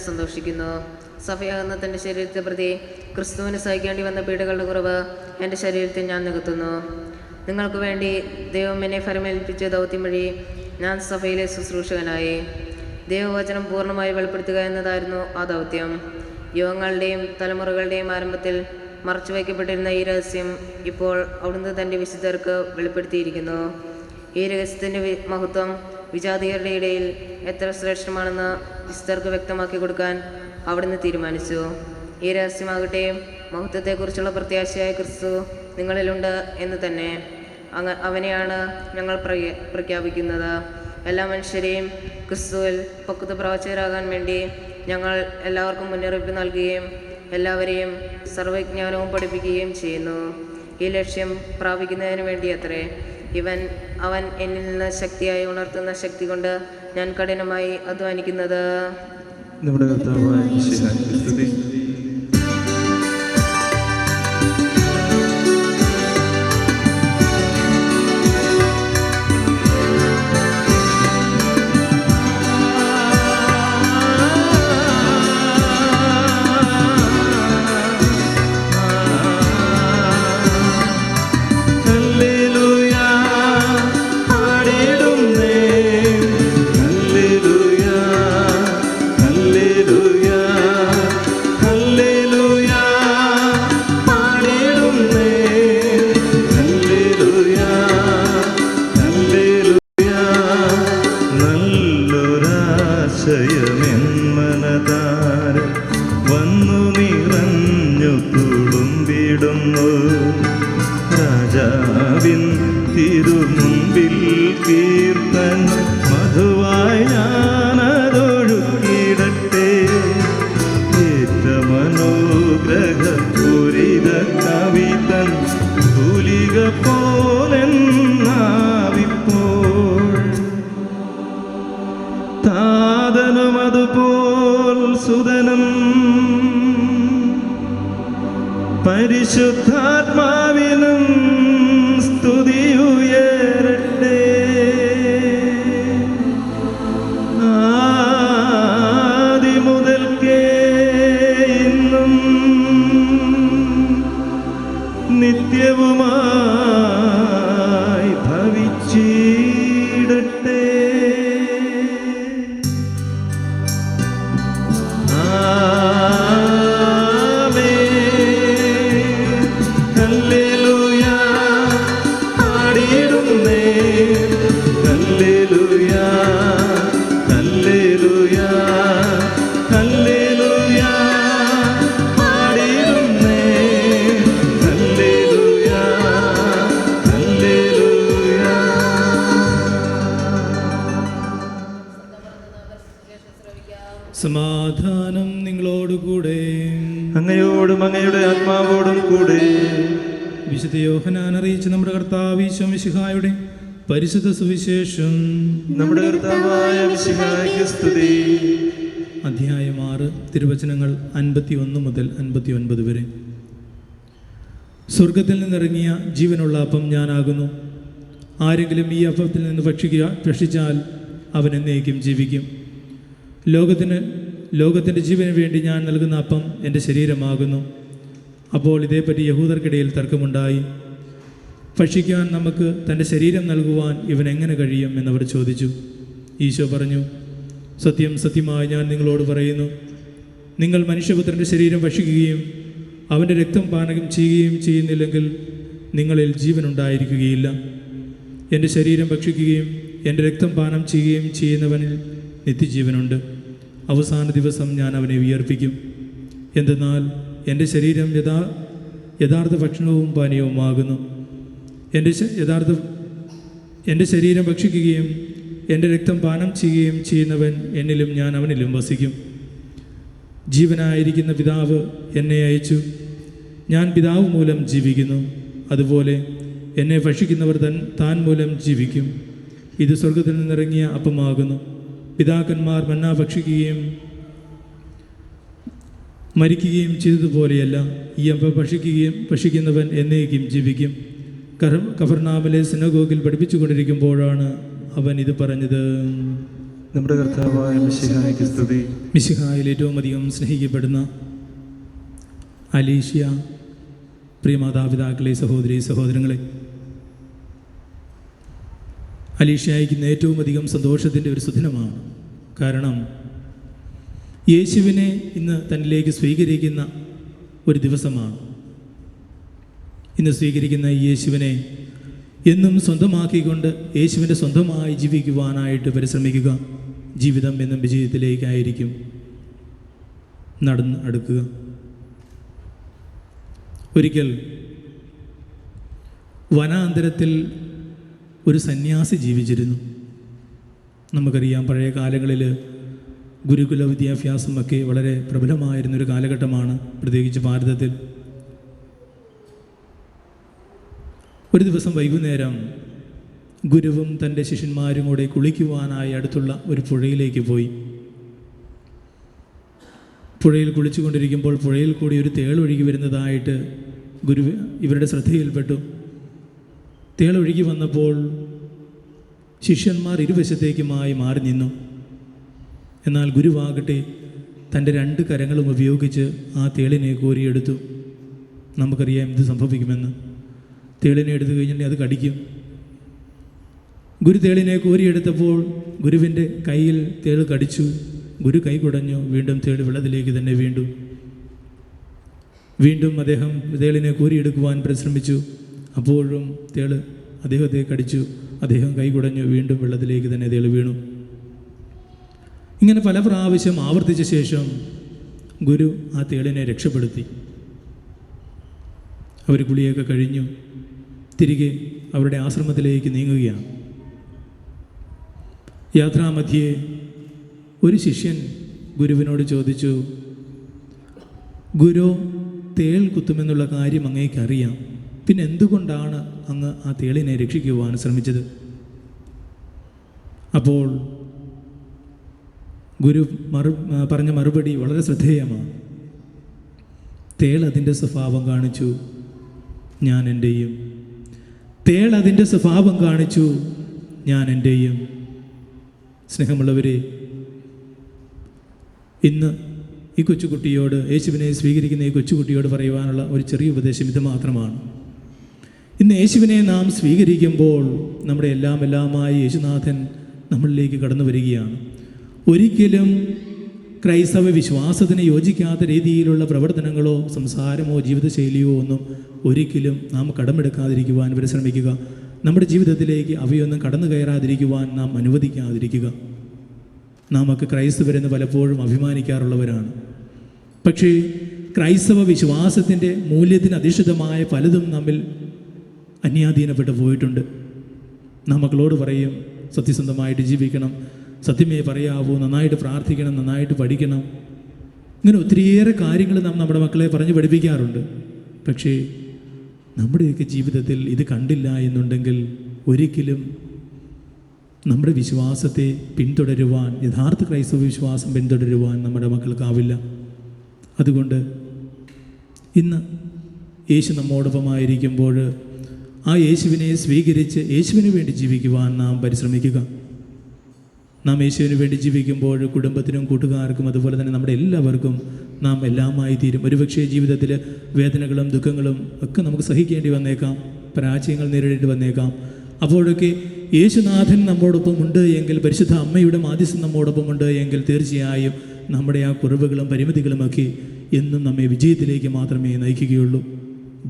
സന്തോഷിക്കുന്നു. സഭയാകുന്ന തൻ്റെ ശരീരത്തെ പ്രതി ക്രിസ്തുവിന് സഹിക്കേണ്ടി വന്ന പീഡകളുടെ കുറവ് എൻ്റെ ശരീരത്തിൽ ഞാൻ നികത്തുന്നു. നിങ്ങൾക്ക് വേണ്ടി ദൈവം എന്നെ ഫലമേൽപ്പിച്ച ദൗത്യം വഴി ഞാൻ സഭയിലെ ശുശ്രൂഷകനായി. ദൈവവചനം പൂർണ്ണമായി വെളിപ്പെടുത്തുക എന്നതായിരുന്നു ആ ദൗത്യം. യുഗങ്ങളുടെയും തലമുറകളുടെയും ആരംഭത്തിൽ മറച്ചു വയ്ക്കപ്പെട്ടിരുന്ന ഈ രഹസ്യം ഇപ്പോൾ അവിടുന്ന് തൻ്റെ വിശുദ്ധർക്ക് വെളിപ്പെടുത്തിയിരിക്കുന്നു. ഈ രഹസ്യത്തിൻ്റെ മഹത്വം വിജാതിയരുടെ ഇടയിൽ എത്ര ശ്രേഷ്ഠമാണെന്ന് വിശുദ്ധർക്ക് വ്യക്തമാക്കി കൊടുക്കാൻ അവിടുന്ന് തീരുമാനിച്ചു. ഈ രഹസ്യമാകട്ടെ മഹത്വത്തെക്കുറിച്ചുള്ള പ്രത്യാശയായ ക്രിസ്തു നിങ്ങളിലുണ്ട് എന്ന് തന്നെ. അവനെയാണ് ഞങ്ങൾ പ്രഖ്യാപിക്കുന്നത്. എല്ലാ മനുഷ്യരെയും ക്രിസ്തുവിൽ പക്വത പ്രവചകരാകാൻ വേണ്ടി ഞങ്ങൾ എല്ലാവർക്കും മുന്നറിയിപ്പ് നൽകുകയും എല്ലാവരെയും സർവജ്ഞാനവും പഠിപ്പിക്കുകയും ചെയ്യുന്നു. ഈ ലക്ഷ്യം പ്രാപിക്കുന്നതിന് വേണ്ടി അത്രേ അവൻ എന്നിൽ നിന്ന് ശക്തിയായി ഉണർത്തുന്ന ശക്തി കൊണ്ട് ഞാൻ കഠിനമായി അധ്വാനിക്കുന്നത്. നമ്മുടെ കർത്താവായ യേശുവിനെ സ്തുതി. രാജാവിൻ തിരുമുമ്പിൽ കീർത്തൻ മധുവായി ഞാനതൊഴുക്കിടട്ടെ. ഏറ്റ മനോഗ്രഹപൂരിത കവിതൻ തൂലിക പോലെന്നാവിപ്പോൾ താതനും അതുപോൽ സുതനും പരിശുദ്ധാത്മാവിനും സ്തുതിയുയരട്ടെ. ആദിമുതൽക്കേ ഇന്നും നിത്യവുമായി ഭവിച്ചിടട്ടെ. സമാധാനം നിങ്ങളോടുകൂടെ. അങ്ങയോടും അങ്ങയുടെ ആത്മാവോടും കൂടെ. വിശുദ്ധ യോഹന്നാൻ അറിയിച്ച നമ്മുടെ കർത്താവ് ഈശോ മിശിഹായുടെ പരിശുദ്ധ സുവിശേഷം. നമ്മുടെ കർത്താവായ മിശിഹായ്ക്ക് സ്തുതി. അധ്യായം 6 തിരുവചനങ്ങൾ 51 മുതൽ 59 വരെ. സ്വർഗത്തിൽ നിന്നിറങ്ങിയ ജീവനുള്ള അപ്പം ഞാനാകുന്നു. ആരെങ്കിലും ഈ അപ്പത്തിൽ നിന്ന് ഭക്ഷിച്ചാൽ അവൻ എന്നേക്കും ജീവിക്കും. ലോകത്തിൻ്റെ ജീവന് വേണ്ടി ഞാൻ നൽകുന്ന അപ്പം എൻ്റെ ശരീരമാകുന്നു. അപ്പോൾ ഇതേപ്പറ്റി യഹൂദർക്കിടയിൽ തർക്കമുണ്ടായി. ഭക്ഷിക്കാൻ നമുക്ക് തൻ്റെ ശരീരം നൽകുവാൻ ഇവൻ എങ്ങനെ കഴിയും എന്നവർ ചോദിച്ചു. ഈശോ പറഞ്ഞു, സത്യം സത്യമായി ഞാൻ നിങ്ങളോട് പറയുന്നു, നിങ്ങൾ മനുഷ്യപുത്രൻ്റെ ശരീരം ഭക്ഷിക്കുകയും അവൻ്റെ രക്തം പാനം ചെയ്യുകയും ചെയ്യുന്നില്ലെങ്കിൽ നിങ്ങളിൽ ജീവനുണ്ടായിരിക്കുകയില്ല. എൻ്റെ ശരീരം ഭക്ഷിക്കുകയും എൻ്റെ രക്തം പാനം ചെയ്യുകയും ചെയ്യുന്നവനിൽ നിത്യജീവനുണ്ട്. അവസാന ദിവസം ഞാൻ അവനെ ഉയർപ്പിക്കും. എന്തെന്നാൽ എൻ്റെ ശരീരം യഥാർത്ഥ ഭക്ഷണവും പാനീയവുമാകുന്നു. എൻ്റെ ശരീരം ഭക്ഷിക്കുകയും എൻ്റെ രക്തം പാനം ചെയ്യുകയും ചെയ്യുന്നവൻ എന്നിലും ഞാൻ അവനിലും വസിക്കും. ജീവനായിരിക്കുന്ന പിതാവ് എന്നെ അയച്ചു. ഞാൻ പിതാവ് മൂലം ജീവിക്കുന്നു. അതുപോലെ എന്നെ ഭക്ഷിക്കുന്നവർ താൻ മൂലം ജീവിക്കും. ഇത് സ്വർഗത്തിൽ നിന്നിറങ്ങിയ അപ്പമാകുന്നു. പിതാക്കന്മാർ മന്ന ഭക്ഷിക്കുകയും മരിക്കുകയും ചെയ്തതുപോലെയല്ല, ഈ അപ്പം ഭക്ഷിക്കുന്നവൻ എന്നേക്കും ജീവിക്കും. കഫർനാമിലെ സിനഗോഗിൽ പഠിപ്പിച്ചുകൊണ്ടിരിക്കുമ്പോഴാണ് അവൻ ഇത് പറഞ്ഞത്. നമ്മുടെ കർത്താവായ മിശിഹായ്ക്ക് സ്തുതി. മിശിഹായിൽ ഏറ്റവും അധികം സ്നേഹിക്കപ്പെടുന്ന അലീഷ്യ, പ്രിയ മാതാപിതാക്കളെ, സഹോദരി സഹോദരങ്ങളെ, അലീഷ്യ അയക്കുന്ന ഏറ്റവും അധികം സന്തോഷത്തിൻ്റെ ഒരു സുദിനമാണ്. കാരണം യേശുവിനെ ഇന്ന് തന്നിലേക്ക് സ്വീകരിക്കുന്ന ഒരു ദിവസമാണ്. ഇന്ന് സ്വീകരിക്കുന്ന ഈ യേശുവിനെ എന്നും സ്വന്തമാക്കിക്കൊണ്ട് യേശുവിൻ്റെ സ്വന്തമായി ജീവിക്കുവാനായിട്ട് പരിശ്രമിക്കുക. ജീവിതം എന്നും വിജയത്തിലേക്കായിരിക്കും നടന്ന് അടുക്കുക. ഒരിക്കൽ വനാന്തരത്തിൽ ഒരു സന്യാസി ജീവിച്ചിരുന്നു. നമുക്കറിയാം, പഴയ കാലങ്ങളിൽ ഗുരുകുല വിദ്യാഭ്യാസമൊക്കെ വളരെ പ്രബലമായിരുന്നൊരു കാലഘട്ടമാണ്, പ്രത്യേകിച്ച് ഭാരതത്തിൽ. ഒരു ദിവസം വൈകുന്നേരം ഗുരുവും തൻ്റെ ശിഷ്യന്മാരും കൂടെ കുളിക്കുവാനായി അടുത്തുള്ള ഒരു പുഴയിലേക്ക് പോയി. പുഴയിൽ കുളിച്ചുകൊണ്ടിരിക്കുമ്പോൾ പുഴയിൽ കൂടി ഒരു തേളൊഴുകി വരുന്നതായിട്ട് ഗുരു ഇവരുടെ ശ്രദ്ധയിൽപ്പെട്ടു. തേളൊഴുകി വന്നപ്പോൾ ശിഷ്യന്മാർ ഇരുവശത്തേക്കുമായി മാറി നിന്നു. എന്നാൽ ഗുരുവാകട്ടെ തൻ്റെ 2 കരങ്ങളും ഉപയോഗിച്ച് ആ തേളിനെ കോരിയെടുത്തു. നമുക്കറിയാം എന്ത് സംഭവിക്കുമെന്ന്. തേളിനെ എടുത്തു കഴിഞ്ഞിട്ടുണ്ടെങ്കിൽ അത് കടിക്കും. ഗുരു തേളിനെ കോരിയെടുത്തപ്പോൾ ഗുരുവിൻ്റെ കയ്യിൽ തേള് കടിച്ചു. ഗുരു കൈ കുടഞ്ഞു. വീണ്ടും തേള് വെള്ളത്തിലേക്ക് തന്നെ വീണ്ടു. വീണ്ടും അദ്ദേഹം തേളിനെ കോരിയെടുക്കുവാൻ പരിശ്രമിച്ചു. അപ്പോഴും തേള് അദ്ദേഹത്തെ കടിച്ചു. അദ്ദേഹം കൈ കുടഞ്ഞു. വീണ്ടും വെള്ളത്തിലേക്ക് തന്നെ തേള് വീണു. ഇങ്ങനെ പല പ്രാവശ്യം ആവർത്തിച്ച ശേഷം ഗുരു ആ തേളിനെ രക്ഷപ്പെടുത്തി. അവർ കുളിയൊക്കെ കഴിഞ്ഞു തിരികെ അവരുടെ ആശ്രമത്തിലേക്ക് നീങ്ങുകയാണ്. യാത്രാമധ്യേ ഒരു ശിഷ്യൻ ഗുരുവിനോട് ചോദിച്ചു, ഗുരു, തേൾ കുത്തുമെന്നുള്ള കാര്യം അങ്ങേക്കറിയാം, പിന്നെ എന്തുകൊണ്ടാണ് അങ്ങ് ആ തേളിനെ രക്ഷിക്കുവാൻ ശ്രമിച്ചത്? അപ്പോൾ ഗുരു പറഞ്ഞ മറുപടി വളരെ ശ്രദ്ധേയമാണ്. തേൾ അതിൻ്റെ സ്വഭാവം കാണിച്ചു, ഞാൻ എൻ്റെയും. തേൾ അതിൻ്റെ സ്വഭാവം കാണിച്ചു, ഞാൻ എൻ്റെയും. സ്നേഹമുള്ളവരെ, ഇന്ന് ഈ കൊച്ചുകുട്ടിയോട്, യേശുവിനെ സ്വീകരിക്കുന്ന ഈ കൊച്ചുകുട്ടിയോട് പറയുവാനുള്ള ഒരു ചെറിയ ഉപദേശം ഇത് മാത്രമാണ്. ഇന്ന് യേശുവിനെ നാം സ്വീകരിക്കുമ്പോൾ നമ്മുടെ എല്ലാമായി യേശുനാഥൻ നമ്മളിലേക്ക് കടന്നു വരികയാണ്. ഒരിക്കലും ക്രൈസ്തവ വിശ്വാസത്തിന് യോജിക്കാത്ത രീതിയിലുള്ള പ്രവർത്തനങ്ങളോ സംസാരമോ ജീവിതശൈലിയോ ഒന്നും ഒരിക്കലും നാം കടമെടുക്കാതിരിക്കുവാൻ പരിശ്രമിക്കുക. നമ്മുടെ ജീവിതത്തിലേക്ക് അവയൊന്നും കടന്നു കയറാതിരിക്കുവാൻ നാം അനുവദിക്കാതിരിക്കുക. നാമൊക്കെ ക്രൈസ്തവരെന്ന് പലപ്പോഴും അഭിമാനിക്കാറുള്ളവരാണ്. പക്ഷേ ക്രൈസ്തവ വിശ്വാസത്തിൻ്റെ മൂല്യത്തിന് അധിഷ്ഠിതമായ പലതും നമ്മിൽ അന്യാധീനപ്പെട്ടു പോയിട്ടുണ്ട്. നാം മക്കളോട് പറയും, സത്യസന്ധമായിട്ട് ജീവിക്കണം, സത്യമേ പറയാവൂ, നന്നായിട്ട് പ്രാർത്ഥിക്കണം, നന്നായിട്ട് പഠിക്കണം. ഇങ്ങനെ ഒത്തിരിയേറെ കാര്യങ്ങൾ നാം നമ്മുടെ മക്കളെ പറഞ്ഞ് പഠിപ്പിക്കാറുണ്ട്. പക്ഷേ നമ്മുടെയൊക്കെ ജീവിതത്തിൽ ഇത് കണ്ടില്ല എന്നുണ്ടെങ്കിൽ ഒരിക്കലും നമ്മുടെ വിശ്വാസത്തെ പിന്തുടരുവാൻ, യഥാർത്ഥ ക്രൈസ്തവ വിശ്വാസം പിന്തുടരുവാൻ നമ്മുടെ മക്കൾക്കാവില്ല. അതുകൊണ്ട് ഇന്ന് യേശു നമ്മോടൊപ്പമായിരിക്കുമ്പോൾ ആ യേശുവിനെ സ്വീകരിച്ച് യേശുവിന് വേണ്ടി ജീവിക്കുവാൻ നാം പരിശ്രമിക്കുക. നാം യേശുവിന് വേണ്ടി ജീവിക്കുമ്പോൾ കുടുംബത്തിനും കൂട്ടുകാർക്കും അതുപോലെ തന്നെ നമ്മുടെ എല്ലാവർക്കും നാം എല്ലാമായി തീരും. ഒരുപക്ഷേ ജീവിതത്തിൽ വേദനകളും ദുഃഖങ്ങളും ഒക്കെ നമുക്ക് സഹിക്കേണ്ടി വന്നേക്കാം, പരാജയങ്ങൾ നേരിടേണ്ടി വന്നേക്കാം. അപ്പോഴൊക്കെ യേശുനാഥൻ നമ്മോടൊപ്പം ഉണ്ട് എങ്കിൽ, പരിശുദ്ധ അമ്മയുടെ മാധ്യസ്ഥം നമ്മോടൊപ്പം ഉണ്ട് എങ്കിൽ തീർച്ചയായും നമ്മുടെ ആ കുറവുകളും പരിമിതികളുമൊക്കെ എന്നും നമ്മെ വിജയത്തിലേക്ക് മാത്രമേ നയിക്കുകയുള്ളൂ.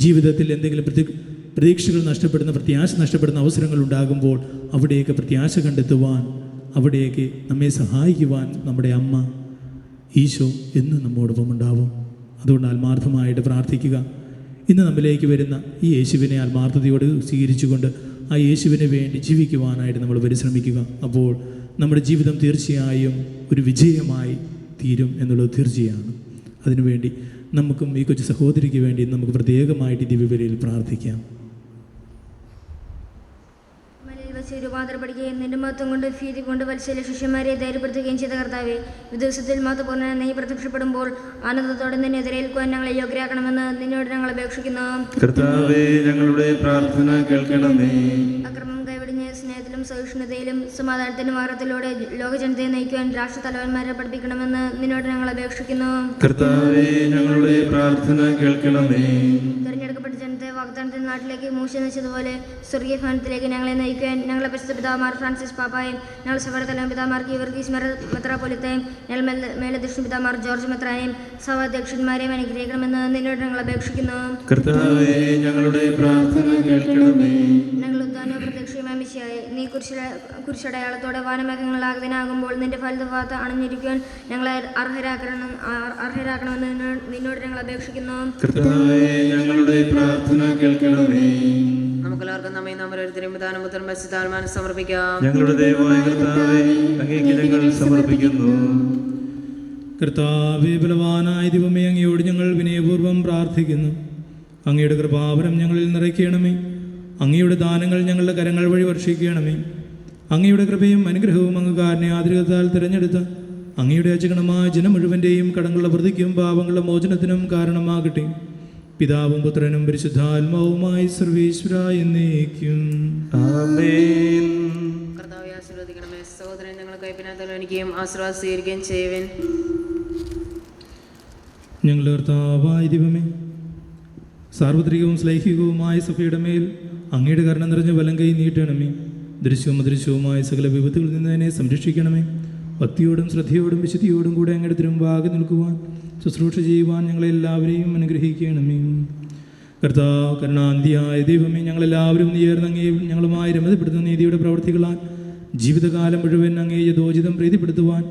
ജീവിതത്തിൽ എന്തെങ്കിലും പ്രതീക്ഷകൾ നഷ്ടപ്പെടുന്ന, പ്രത്യാശ നഷ്ടപ്പെടുന്ന അവസരങ്ങൾ ഉണ്ടാകുമ്പോൾ അവിടെയൊക്കെ പ്രത്യാശ കണ്ടെത്തുവാൻ, അവിടെയൊക്കെ നമ്മെ സഹായിക്കുവാൻ നമ്മുടെ അമ്മ ഈശോ എന്നും നമ്മോടൊപ്പം ഉണ്ടാവും. അതുകൊണ്ട് ആത്മാർത്ഥമായിട്ട് പ്രാർത്ഥിക്കുക. ഇന്ന് നമ്മിലേക്ക് വരുന്ന ഈ യേശുവിനെ ആത്മാർത്ഥതയോട് സ്വീകരിച്ചുകൊണ്ട് ആ യേശുവിന് വേണ്ടി ജീവിക്കുവാനായിട്ട് നമ്മൾ പരിശ്രമിക്കുക. അപ്പോൾ നമ്മുടെ ജീവിതം തീർച്ചയായും ഒരു വിജയമായി തീരും എന്നുള്ളത് തീർച്ചയാണ്. അതിനുവേണ്ടി നമുക്കും ഈ കൊച്ചു സഹോദരിക്ക് വേണ്ടി നമുക്ക് പ്രത്യേകമായിട്ട് ദിവ്യബലിയിൽ പ്രാർത്ഥിക്കാം. രൂപാന്തരപ്പെടുകയും നിന്റെ മഹത്വം കൊണ്ട് ഭീതി കൊണ്ട് വത്സല ശിഷ്യന്മാരെ ധൈര്യപ്പെടുത്തുകയും ചെയ്ത കർത്താവെ, ദിവസത്തിൽ മഹത്വപൂർണ്ണ നീ പ്രത്യക്ഷപ്പെടുമ്പോൾ ആനന്ദത്തോടെ നിന്നെ എതിരേൽക്കുവാൻ ഞങ്ങളെ യോഗ്യരാക്കണമെന്ന് നിന്നോട് ഞങ്ങൾ അപേക്ഷിക്കുന്നു. കർത്താവേ, ഞങ്ങളുടെ പ്രാർത്ഥന കേൾക്കണമേ. അക്രമം കൈവിടിഞ്ഞ് സ്നേഹത്തിലും ഐക്യത്തിലും സഹിഷ്ണുതയിലും സമാധാനത്തിന്റെ മാർഗത്തിലൂടെ ലോകജനതയെ നയിക്കുവാൻ രാഷ്ട്രതലവന്മാരെ പഠിപ്പിക്കണമെന്ന് നിന്നോട് ഞങ്ങൾ അപേക്ഷിക്കുന്നു. കർത്താവേ, ഞങ്ങളുടെ പ്രാർത്ഥന കേൾക്കണമേ. തെരഞ്ഞെടുക്കപ്പെട്ട ജനത്തെ വാഗ്ദാനത്തിന്റെ നാട്ടിലേക്ക് മൂശ നയിച്ചതുപോലെ സ്വർഗീയ ഭവനത്തിലേക്ക് ഞങ്ങളെ നയിക്കുവാൻ ഞങ്ങളെ പരിശുദ്ധ പിതാമാർ ഫ്രാൻസിസ് പാപ്പായും ഞങ്ങൾ സഭയുടെ തലവൻ പിതാമാർ ഗീവർഗീസ് മെത്രാപ്പൊലീത്തയും ഞങ്ങൾ മേലധ്യക്ഷൻ പിതാമാർ ജോർജ് മെത്രാനെയും സഭാധ്യക്ഷന്മാരെയും അനുഗ്രഹിക്കണമെന്ന് നിന്നോട് ഞങ്ങൾ അപേക്ഷിക്കുന്നു. കർത്താവേ, ഞങ്ങളുടെ പ്രാർത്ഥന കേൾക്കണമേ. ഞങ്ങൾ ഉദ്ധാന പ്രത്യക്ഷമായ മിശിഹായെ, നീ കുരിശടയാളത്തോടെ വാനമേഘങ്ങളാകുമ്പോൾ നിന്റെ ഫലഭാഗത്ത് അണഞ്ഞിരിക്കുവാൻ ഞങ്ങളെ അർഹരാക്കണമെന്ന് നിന്നോട് ഞങ്ങൾ അപേക്ഷിക്കുന്നു. കർത്താവേ, ഞങ്ങളുടെ പ്രാർത്ഥന കേൾക്കണമേ. നമുക്കെല്ലാവർക്കും നമ്മെ നാം ഓരോരുത്തരെയും പിതാനും പുത്രനും പരിശുദ്ധാത്മാവിനും സമർപ്പിക്കാം. ഞങ്ങളുടെ ദൈവമായ കർത്താവേ, അങ്ങേക്ക് ഞങ്ങൾ സമർപ്പിക്കുന്നു. കർത്താവേ, ബലവാനായ ദൈവമേ, അങ്ങയോട് ഞങ്ങൾ വിനയപൂർവ്വം പ്രാർത്ഥിക്കുന്നു. അങ്ങയുടെ കൃപാവരം ഞങ്ങളിൽ നിറയ്ക്കണമേ. അങ്ങയുടെ ദാനങ്ങൾ ഞങ്ങളുടെ കരങ്ങൾ വഴി വർഷിക്കണമേ. അങ്ങയുടെ കൃപയും അനുഗ്രഹവും അങ്ങ് കാരുണ്യാതിരകത്താൽ തിരഞ്ഞെടുത്ത അങ്ങയുടെ അജഗണമായ ജനം മുഴുവൻ്റെയും കടങ്ങളുടെ പ്രതിക്കും പാപങ്ങളുടെ മോചനത്തിനും കാരണമാകട്ടെ. പിതാവും പുത്രനും പരിശുദ്ധാത്മാവുമായി സർവേശ്വര എന്നേക്കും. ആമേൻ. കർത്താവേ, ആശീർവദിക്കണമേ. സഹോദരൻ, ഞങ്ങൾ കൈപ്പിനാത്തലവനിക്കുകയും ആശീർവാദം സ്വീകരിക്കുകയും ചെയ്യുവിൻ. ഞങ്ങളുടെ കർത്താവായ ദൈവമേ, സാർവത്രികവും ശ്ലൈഹികവുമായ സഭയുടെ മേൽ അങ്ങയുടെ കരുണ നിറഞ്ഞ വലം കൈ നീട്ടണമേ. ദൃശ്യവും അദൃശ്യവുമായ സകല വിപത്തുകളിൽ നിന്ന് തന്നെ സംരക്ഷിക്കണമേ. ഭക്തിയോടും ശ്രദ്ധയോടും വിശുദ്ധിയോടും കൂടെ അങ്ങയുടെ തിരുമുമ്പാകെ നിൽക്കുവാൻ ശുശ്രൂഷ ചെയ്യുവാൻ ഞങ്ങളെല്ലാവരെയും അനുഗ്രഹിക്കണമേ. കർത്താവ്, കരുണാന്തിയായ ദൈവമേ, ഞങ്ങളെല്ലാവരും നേർന്ന് അങ്ങേ ഞങ്ങളുമായി രമതപ്പെടുത്തുന്ന നീതിയുടെ പ്രവൃത്തികളാൽ ജീവിതകാലം മുഴുവൻ അങ്ങേ യഥോചിതം പ്രീതിപ്പെടുത്തുവാൻ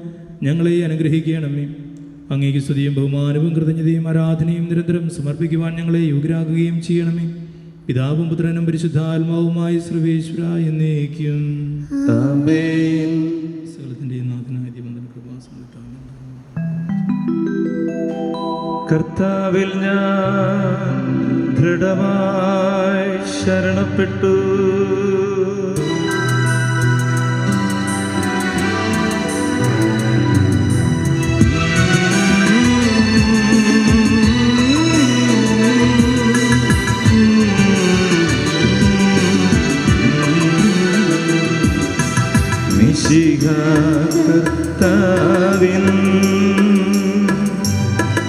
ഞങ്ങളെ അനുഗ്രഹിക്കണമേ. അങ്ങേക്ക് സ്തുതിയും ബഹുമാനവും കൃതജ്ഞതയും ആരാധനയും നിരന്തരം സമർപ്പിക്കുവാൻ ഞങ്ങളെ യോഗ്യരാക്കുകയും ചെയ്യണമേ. പിതാവും പുത്രനും പരിശുദ്ധാത്മാവുമായി സർവേശ്വര എന്നേക്കും. ആമേൻ. സകലത്തിൻ്റെ നാഥനായ ദൈവം തന്റെ കൃപാസമൃദ്ധം കർത്താവിൽ ഞാൻ ദൃഢമായി ശരണപ്പെട്ടു. കർത്താവിൻ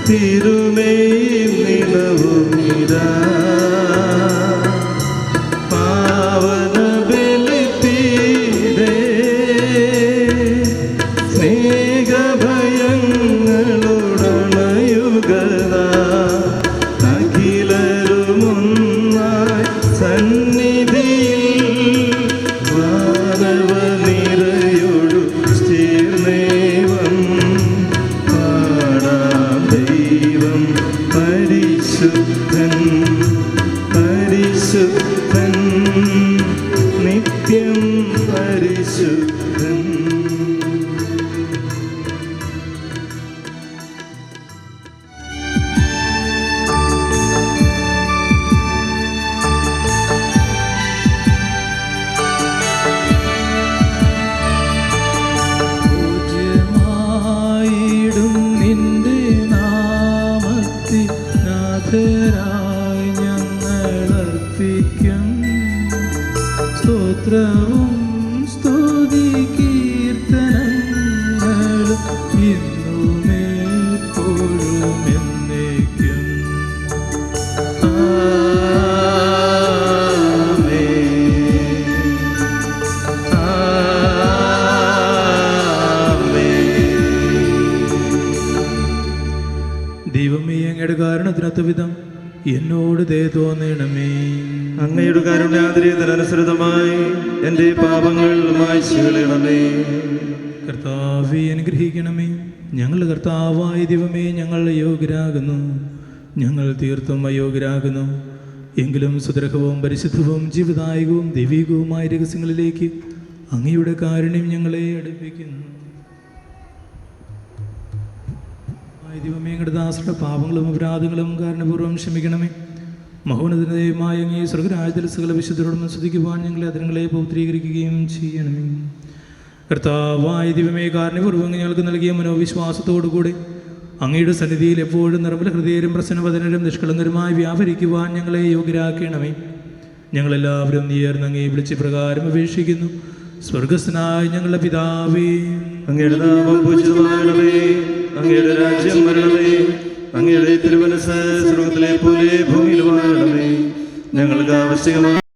തിരുമേൽ നിലവുമിതാ പാവന ബലിപീഠേ സ്നേഹഭയങ്ങളുടണയുകനാ അഖിലരുമൊന്നായി സന്നിധിയിൽ വാനവ നിരയോടു ചേർന്നേവം പാടാം. ദൈവം പരിശുദ്ധൻ പരിശുദ്ധൻ നിത്യം പരിശുദ്ധൻ. പൂജ്യമായിടും നിന്റെ നാമത്തിൽ നാഥരായി ഞങ്ങളർപ്പിക്കും സ്തോത്രവും സ്തുതി കീർത്തനങ്ങളും ഇന്നുമേ എപ്പോഴും എന്നേക്കും. ദൈവമേ, അങ്ങയുടെ കാരണത്തിനൊത്ത വിധം എന്നോട് ദയ തോന്നണമേ. അങ്ങയുടെ കാരുണ്യാതിരേതനുസൃതമായി എൻ്റെ പാപങ്ങൾ മായ്ച്ചു കളയണമേ. കർത്താവെ, അനുഗ്രഹിക്കണമേ. ഞങ്ങളുടെ കർത്താവായ ദൈവമേ, ഞങ്ങൾ അയോഗ്യരാകുന്നു, ഞങ്ങൾ തീർത്തും അയോഗ്യരാകുന്നു. എങ്കിലും സുദൃഢവും പരിശുദ്ധവും ജീവദായകവും ദൈവികവുമായ രഹസ്യങ്ങളിലേക്ക് അങ്ങയുടെ കാരുണ്യം ഞങ്ങളെ അടുപ്പിക്കുന്നു. ദൈവമേ, ഞങ്ങളുടെ ദാസരുടെ പാപങ്ങളും അപരാധങ്ങളും കാരണപൂർവ്വം ക്ഷമിക്കണമേ. മഹോന്നതമായ അങ്ങേ സ്വർഗരാജ്യത്തിൽ സകല വിശുദ്ധരോടും സ്തുതിക്കുവാൻ ഞങ്ങളെ അതിരങ്ങളെ പൗത്രീകരിക്കുകയും ചെയ്യണമേ. കർത്താവായ ദൈവമേ, കാരുണ്യപൂർവ്വം ഞങ്ങൾക്ക് നൽകിയ മനോവിശ്വാസത്തോടുകൂടി അങ്ങയുടെ സന്നിധിയിൽ എപ്പോഴും നിർമ്മല ഹൃദയരും പ്രസന്നവദനരും നിഷ്കളങ്കരുമായി വ്യാപരിക്കുവാൻ ഞങ്ങളെ യോഗ്യരാക്കണമേ. ഞങ്ങളെല്ലാവരും നേർന്ന് അങ്ങേ വിളിച്ച പ്രകാരം അപേക്ഷിക്കുന്നു. സ്വർഗസ്ഥനായ ഞങ്ങളുടെ പിതാവേ, അങ്ങയുടെ നാമം പൂജിതമാകണമേ, അങ്ങയുടെ രാജ്യം വരണമേ, അങ്ങയുടെ തിരുമനസ്സ് സ്വർഗ്ഗത്തിലെ പോലെ ഭൂമിയിലുമാകണമേ. ഞങ്ങൾക്ക് ആവശ്യമായ